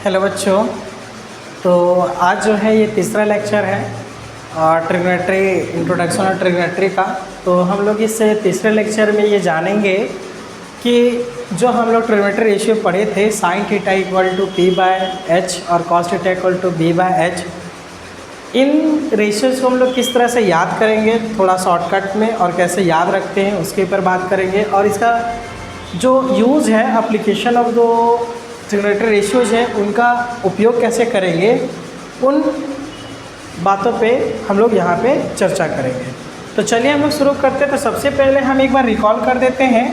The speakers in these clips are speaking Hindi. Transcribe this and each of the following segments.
हेलो बच्चों। तो आज जो है ये तीसरा लेक्चर है ट्रिग्नोमेट्री इंट्रोडक्शन और ट्रिग्नोमेट्री का। तो हम लोग इस तीसरे लेक्चर में ये जानेंगे कि जो हम लोग ट्रिग्नोमेट्री रेशियो पढ़े थे sine theta equal to P by H और cos theta equal to B by H, इन रेशियोज को हम लोग किस तरह से याद करेंगे थोड़ा शॉर्टकट में और कैसे याद रखते हैं उसके ऊपर बात करेंगे। और इसका जो यूज़ है एप्लीकेशन ऑफ जो ट्रिग्नोमेट्री रेशियोज है उनका उपयोग कैसे करेंगे, उन बातों पे हम लोग यहाँ पे चर्चा करेंगे। तो चलिए हम लोग शुरू करते हैं। तो सबसे पहले हम एक बार रिकॉल कर देते हैं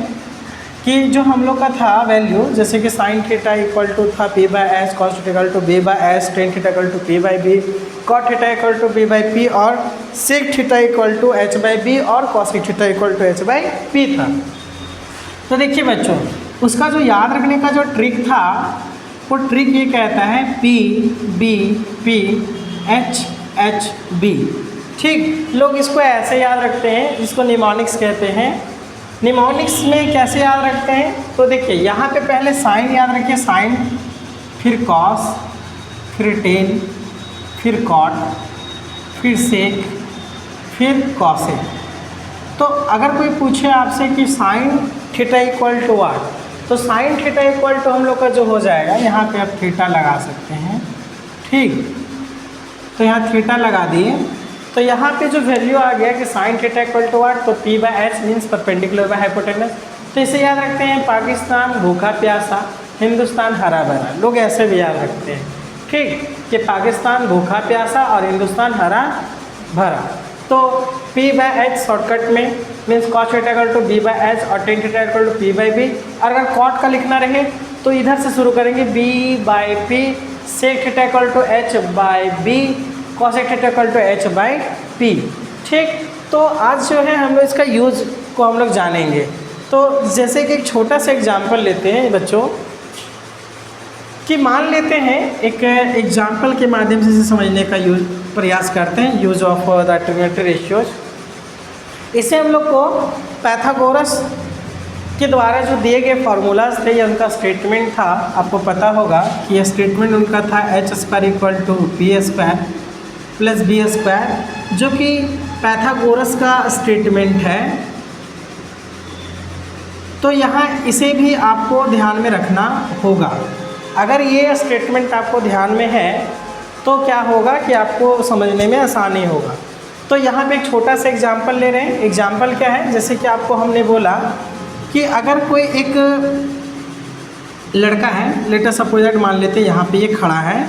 कि जो हम लोग का था वैल्यू, जैसे कि साइन थीटा इक्वल टू था P by H, cos theta equal to B by H, tan theta equal to P by B, cot theta equal to B by P और sec theta equal to H by B और cosec theta equal to H by P था। तो देखिए बच्चों, उसका जो याद रखने का जो ट्रिक था वो ट्रिक ये कहता है P B P H H B. ठीक, लोग इसको ऐसे याद रखते हैं, इसको निमोनिक्स कहते हैं। निमोनिक्स में कैसे याद रखते हैं, तो देखिए यहाँ पे पहले साइन याद रखिए, साइन, फिर कॉस, फिर टेन, फिर कॉट, फिर सेक, फिर कॉसेक। तो अगर कोई पूछे आपसे कि साइन थीटा इक्वल टू वाट, तो साइन थीटा इक्वल टू हम लोग का जो हो जाएगा, यहाँ पे आप थीटा लगा सकते हैं। ठीक, तो यहाँ थीटा लगा दिए, तो यहाँ पे जो वैल्यू आ गया कि साइन थीटा इक्वल टू वाट, तो P by H means perpendicular by hypotenuse. तो इसे याद रखते हैं पाकिस्तान भूखा प्यासा, हिंदुस्तान हरा भरा। लोग ऐसे भी याद रखते हैं, ठीक, कि पाकिस्तान भूखा प्यासा और हिंदुस्तान हरा भरा। तो P बाय एच शॉर्टकट में means cos theta equal to B by H और tan theta equal to P by B. और अगर कॉट का लिखना रहे तो इधर से शुरू करेंगे B by P, sec theta equal to H by B, cosec theta equal to H by P. ठीक, तो आज जो है हम लोग इसका यूज को हम लोग जानेंगे। तो जैसे कि एक छोटा सा एग्जाम्पल लेते हैं बच्चों, कि मान लेते हैं एक एग्जाम्पल के माध्यम से इसे समझने का प्रयास करते हैं, use of the trigonometry ratios. इसे हम लोग को पाइथागोरस के द्वारा जो दिए गए फार्मूलाज थे या उनका स्टेटमेंट था, आपको पता होगा कि यह स्टेटमेंट उनका था H square equal to P square plus B square, जो कि पाइथागोरस का स्टेटमेंट है। तो यहाँ इसे भी आपको ध्यान में रखना होगा। अगर ये स्टेटमेंट आपको ध्यान में है तो क्या होगा कि आपको समझने में आसानी होगा। तो यहाँ पे एक छोटा सा एग्जाम्पल ले रहे हैं। एग्जाम्पल क्या है, जैसे कि आपको हमने बोला कि अगर कोई एक लड़का है, लेट अस सपोज दैट, मान लेते हैं यहाँ पे ये खड़ा है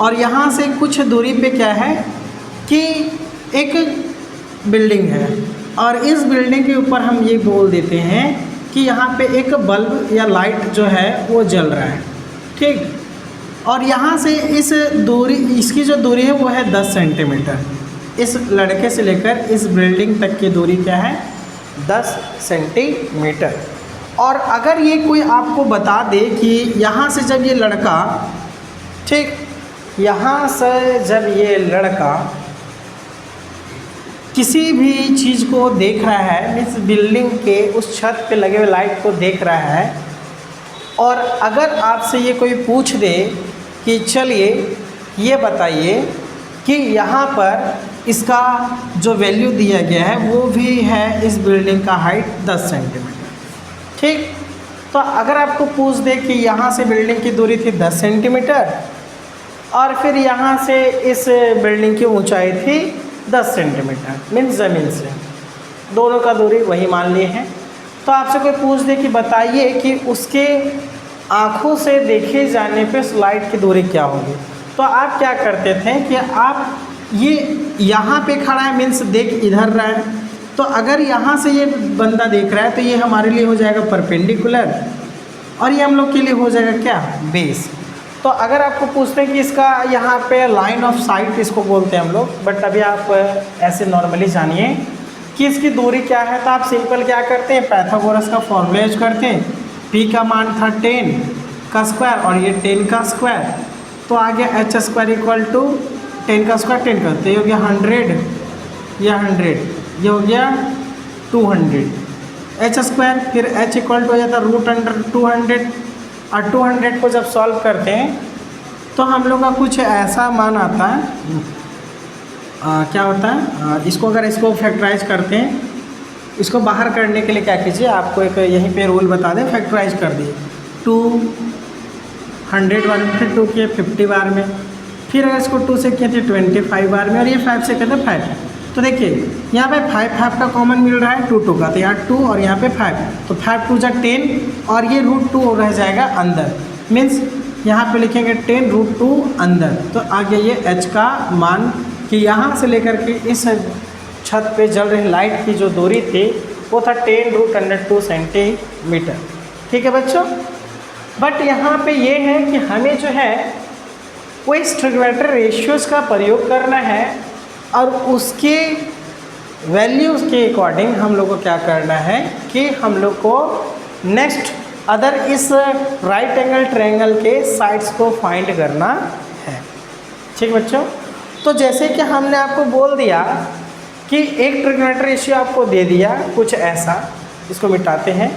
और यहाँ से कुछ दूरी पे क्या है कि एक बिल्डिंग है और इस बिल्डिंग के ऊपर हम ये बोल देते हैं कि यहाँ पे एक बल्ब या लाइट जो है वो जल रहा है। ठीक, और यहाँ से इस दूरी, इसकी जो दूरी है वो है 10 सेंटीमीटर। इस लड़के से लेकर इस बिल्डिंग तक की दूरी क्या है, 10 सेंटीमीटर। और अगर ये कोई आपको बता दे कि यहाँ से जब ये लड़का, ठीक, यहाँ से जब ये लड़का किसी भी चीज़ को देख रहा है, मीन्स बिल्डिंग के उस छत पे लगे हुए लाइट को देख रहा है, और अगर आपसे ये कोई पूछ दे कि चलिए ये बताइए कि यहाँ पर इसका जो वैल्यू दिया गया है वो भी है इस बिल्डिंग का हाइट 10 सेंटीमीटर। ठीक, तो अगर आपको पूछ दे कि यहाँ से बिल्डिंग की दूरी थी 10 सेंटीमीटर और फिर यहाँ से इस बिल्डिंग की ऊंचाई थी 10 सेंटीमीटर, मीन्स ज़मीन से दोनों का दूरी वही मान लिए हैं। तो आपसे कोई पूछ दे कि बताइए कि उसके आँखों से देखे जाने पे लाइट की दूरी क्या होगी, तो आप क्या करते थे कि आप ये यहाँ पे खड़ा है, मीन्स देख इधर रहा है, तो अगर यहाँ से ये बंदा देख रहा है तो ये हमारे लिए हो जाएगा परपेंडिकुलर और ये हम लोग के लिए हो जाएगा क्या, बेस। तो अगर आपको पूछते हैं कि इसका यहाँ पे लाइन ऑफ साइट इसको बोलते हैं हम लोग, बट अभी आप ऐसे नॉर्मली जानिए कि इसकी दूरी क्या है, तो आप सिंपल क्या करते हैं, पाइथागोरस का फॉर्मूला यूज करते हैं। P का मान था 10 का स्क्वायर और ये 10 का स्क्वायर, तो आ गया एच स्क्वायर इक्वल टू 10 का स्क्वायर 10 का, तो ये हो गया 100, या 100, ये हो गया 200 एच स्क्वायर। फिर h इक्वल टू हो जाता रूट अंडर 200, और 200 को जब सॉल्व करते हैं तो हम लोग का कुछ ऐसा मान आता है, क्या होता है, इसको अगर इसको फैक्टराइज करते हैं, इसको बाहर करने के लिए क्या कीजिए, आपको एक यहीं पे रूल बता दें, फैक्टराइज कर दिए 200 बार में, फिर 2 किए 50 बार में, फिर अगर इसको 2 से किए थे 25 बार में, और ये 5 से कहते हैं 5। तो देखिए यहाँ पे 5 का कॉमन मिल रहा है 2 का, तो यहाँ 2 और यहाँ पे 5, तो 5 2 जा 10 और ये √2 रह जाएगा अंदर, मीन्स यहाँ पे लिखेंगे 10 √2 अंदर। तो आगे ये h का मान कि यहाँ से लेकर के इस छत पे जल रही लाइट की जो दूरी थी वो था 10√2 सेंटीमीटर। ठीक है बच्चों, बट यहाँ पे ये है कि हमें जो है वो इस ट्रिग्नोमेट्री रेशियोज़ का प्रयोग करना है और उसके वैल्यूज़ के अकॉर्डिंग हम लोग को क्या करना है कि हम लोग को नेक्स्ट अदर इस राइट एंगल ट्रायंगल के साइड्स को फाइंड करना है। ठीक बच्चों, तो जैसे कि हमने आपको बोल दिया कि एक ट्रिग्नोमेट्री रेशियो आपको दे दिया कुछ ऐसा, इसको मिटाते हैं।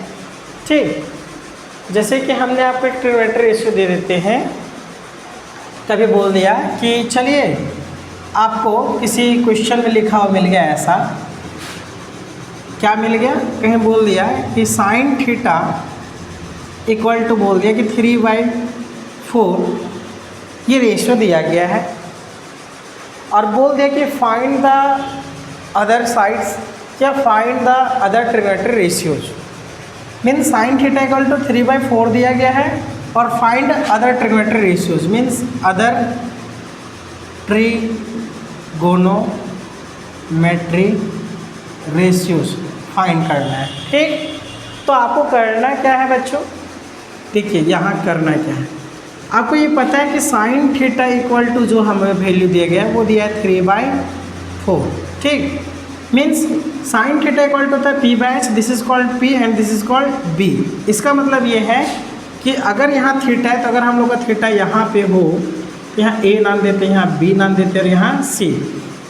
ठीक, जैसे कि हमने आपको एक ट्रिग्नोमेट्री रेशियो दे देते हैं, कभी बोल दिया कि चलिए आपको किसी क्वेश्चन में लिखा हुआ मिल गया ऐसा, क्या मिल गया, कहीं बोल दिया कि साइन थीटा इक्वल टू बोल दिया कि 3/4 ये रेशियो दिया गया है, और बोल दिया कि फाइंड द अदर साइड्स या find the other trigonometry ratios. Means sine theta equal to 3/4 दिया गया है और find other trigonometry ratios, means other trigonometry ratios find करना है। ठीक, तो आपको करना क्या है बच्चों, देखिए यहाँ करना क्या है, आपको ये पता है कि साइन थीटा इक्वल टू जो हमें वैल्यू दिया गया है वो दिया है 3/4। ठीक, means sine theta equal to होता है p/h, this is called p and this is called b। इसका मतलब ये है कि अगर यहाँ थीटा है तो अगर हम लोग का थीटा यहाँ पे हो, यहाँ a नाम देते हैं, यहाँ b नाम देते हैं और यहाँ c,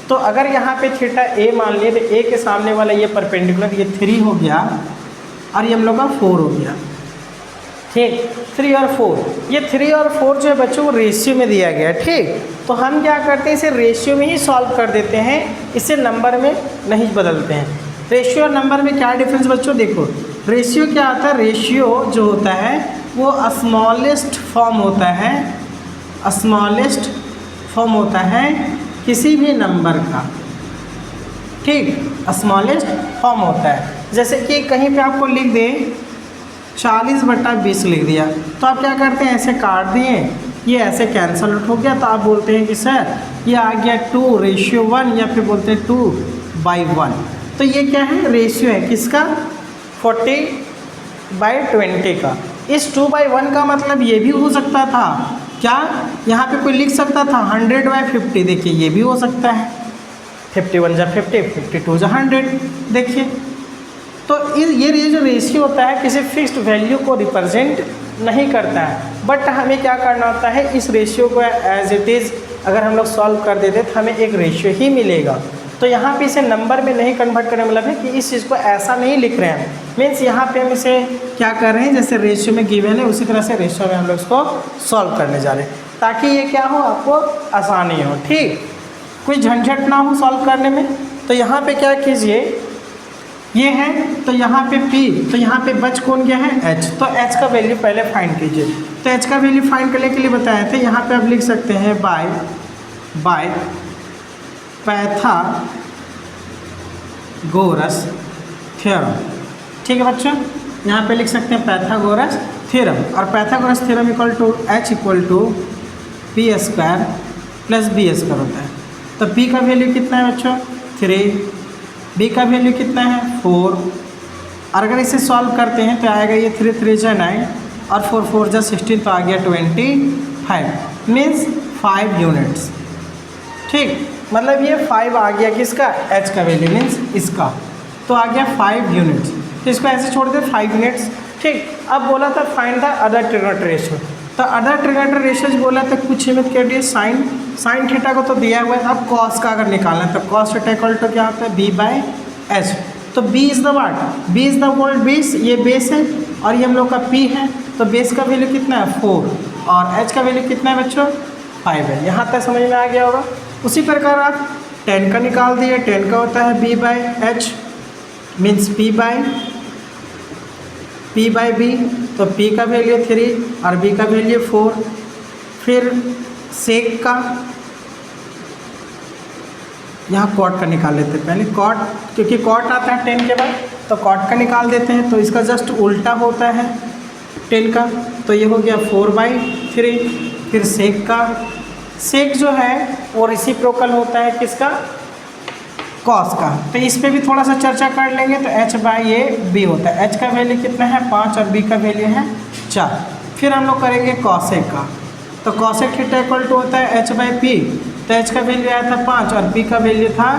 तो अगर यहाँ पे थीटा a मान लिए तो a के सामने वाला ये परपेंडिकुलर ये 3 हो गया और ये हम लोग का 4 हो गया। ठीक, 3 और 4, ये 3 और 4 जो है बच्चों वो रेशियो में दिया गया है। ठीक, तो हम क्या करते हैं इसे रेशियो में ही सॉल्व कर देते हैं, इसे नंबर में नहीं बदलते हैं। रेशियो और नंबर में क्या डिफरेंस बच्चों, देखो रेशियो क्या आता है, रेशियो जो होता है वो स्मॉलेस्ट फॉर्म होता है, स्मॉलेस्ट फॉर्म होता है किसी भी नंबर का। ठीक, स्मॉलेस्ट फॉर्म होता है, जैसे कि कहीं पे आपको लिख दें 40/20 लिख दिया, तो आप क्या करते हैं ऐसे काट दिए, ये ऐसे कैंसल आउट हो गया, तो आप बोलते हैं कि सर ये आ गया 2:1 या फिर बोलते हैं 2/1। तो ये क्या है, रेशियो है किसका, 40/20 का। इस 2/1 का मतलब ये भी हो सकता था क्या, यहाँ पे कोई लिख सकता था 100/50, देखिए ये भी हो सकता है, 51 जा 50, 52 जा 100। देखिए तो ये जो रेशियो होता है किसी फिक्स्ड वैल्यू को रिप्रेजेंट नहीं करता है, बट हमें क्या करना होता है, इस रेशियो को एज इट इज़ अगर हम लोग सॉल्व कर देते तो हमें एक रेशियो ही मिलेगा। तो यहाँ पे इसे नंबर में नहीं कन्वर्ट करने मतलब है कि इस चीज़ को ऐसा नहीं लिख रहे हैं, मीन्स यहाँ पे हम इसे क्या कर रहे हैं, जैसे रेशियो में गिवन है उसी तरह से रेशियो में हम लोग इसको सॉल्व करने जा रहे हैं, ताकि ये क्या हो, आपको आसानी हो। ठीक, कोई झंझट ना हो सॉल्व करने में। तो यहाँ पे क्या कीजिए, ये है तो यहाँ पे p, तो यहाँ पे बच कौन गया है h, तो h का वैल्यू पहले फाइंड कीजिए। तो h का वैल्यू फाइंड करने के लिए बताए थे, यहाँ पे आप लिख सकते हैं बाय पाइथागोरस थ्योरम। ठीक है बच्चों, यहाँ पे लिख सकते हैं पाइथागोरस थ्योरम, और Pythagoras theorem equal to h equal to p² + b² होता है। तो p का वैल्यू कितना है बच्चों 3, b का वैल्यू कितना है 4, और अगर इसे सॉल्व करते हैं तो आएगा ये 3 3 जा 9 और 4 4 जा 16, तो आ गया 25, मीन्स 5 यूनिट्स। ठीक, मतलब ये 5 आ गया किसका, h का वैल्यू मीन्स इसका, तो आ गया 5 यूनिट्स। तो इसको ऐसे छोड़ दे 5 यूनिट्स। ठीक, अब बोला था find the other trigonometry ratio, तो अदर ट्रिग्नोमेट्री रेशियोज बोला तो कुछ हिम्मत कर दिए, साइन थीटा को तो दिया हुआ है, अब कॉस का अगर निकालना है तो कॉस थीटा इक्वल टू क्या होता है b/h। तो b is the what, b is the volt, base, ये बेस है और ये हम लोग का p है, तो बेस का वैल्यू कितना है 4 और h का वैल्यू कितना है बच्चों 5 है। यहाँ तक समझ में आ गया होगा। उसी प्रकार आप 10 का निकाल दिए, 10 का होता है B/H means P by B, तो P का वैल्यू 3 और B का वैल्यू 4। फिर सेक का, यहाँ कॉट का निकाल लेते हैं पहले, कॉट, क्योंकि कॉट आता है 10 के बाद, तो कॉट का निकाल देते हैं, तो इसका जस्ट उल्टा होता है 10 का, तो ये हो गया 4/3। फिर सेक का, सेक जो है वो रेसिप्रोकल होता है किसका, कॉस का, तो इस पे भी थोड़ा सा चर्चा कर लेंगे। तो H/B होता है, H का वैल्यू कितना है 5 और B का वैल्यू है 4। फिर हम लोग करेंगे कॉसेक का, तो कॉसेक थीटा इक्वल टू होता है H/P, तो H का वैल्यू आया था 5 और P का वैल्यू था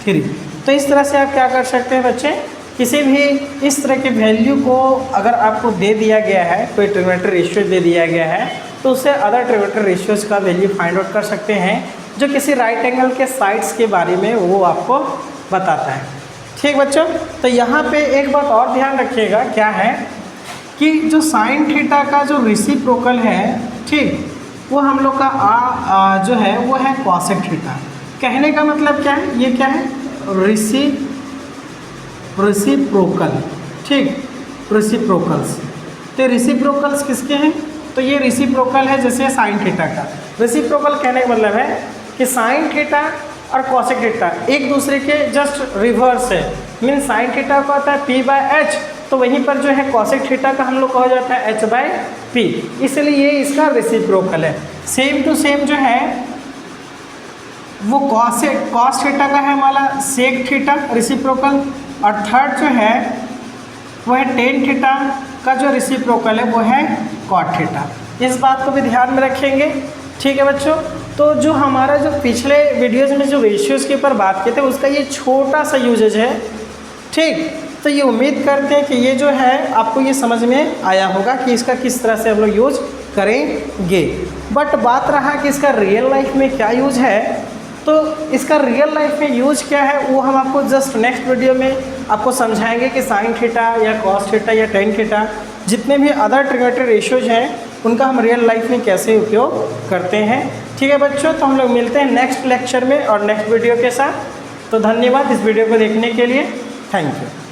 3। तो इस तरह से आप क्या कर सकते हैं बच्चे, किसी भी इस तरह के वैल्यू को अगर आपको दे दिया गया है, कोई ट्रिग्नोमेट्री रेशियो दे दिया गया है, तो उससे अदर ट्रिग्नोमेट्री रेशियोज का वैल्यू फाइंड आउट कर सकते हैं, जो किसी राइट एंगल के साइड्स के बारे में वो आपको बताता है। ठीक बच्चों, तो यहाँ पे एक बात और ध्यान रखिएगा, क्या है कि जो साइन थीटा का जो रेसिप्रोकल है, ठीक, वो हम लोग का जो है वो है कॉसेक थीटा। कहने का मतलब क्या है, ये क्या है, रेसिप्रोकल, ठीक, रेसिप्रोकल्स। तो रेसिप्रोकल्स किसके हैं, तो ये रेसिप्रोकल है जैसे साइन थीटा का। रेसिप्रोकल कहने का मतलब है कि साइन थीटा और कॉसेक थीटा एक दूसरे के जस्ट रिवर्स है। मीन साइन थीटा का होता है P/H, तो वहीं पर जो है कॉसेक थीटा का हम लोग कहा जाता है H/P, इसलिए ये इसका रेसिप्रोकल है। सेम टू सेम जो है वो कॉस थीटा का है हमारा सेक थीटा रेसिप्रोकल, और थर्ड जो है वो है टेन थीटा का जो रेसिप्रोकल है वो है कॉट थीटा। इस बात को भी ध्यान में रखेंगे। ठीक है बच्चों, तो जो हमारा जो पिछले वीडियोज़ में जो रेशियोज़ के ऊपर बात किए थे उसका ये छोटा सा यूजेज है। ठीक, तो ये उम्मीद करते हैं कि ये जो है आपको ये समझ में आया होगा कि इसका किस तरह से हम लोग यूज करेंगे। बट बात रहा कि इसका रियल लाइफ में क्या यूज है, तो इसका रियल लाइफ में यूज क्या है वो हम आपको जस्ट नेक्स्ट वीडियो में आपको समझाएंगे कि साइन थीटा या कॉस थीटा या टेन थीटा जितने भी अदर ट्रिग्नोमेट्री रेशियोज हैं उनका हम रियल लाइफ में कैसे उपयोग करते हैं। ठीक है बच्चों, तो हम लोग मिलते हैं नेक्स्ट लेक्चर में और नेक्स्ट वीडियो के साथ। तो धन्यवाद इस वीडियो को देखने के लिए, थैंक यू।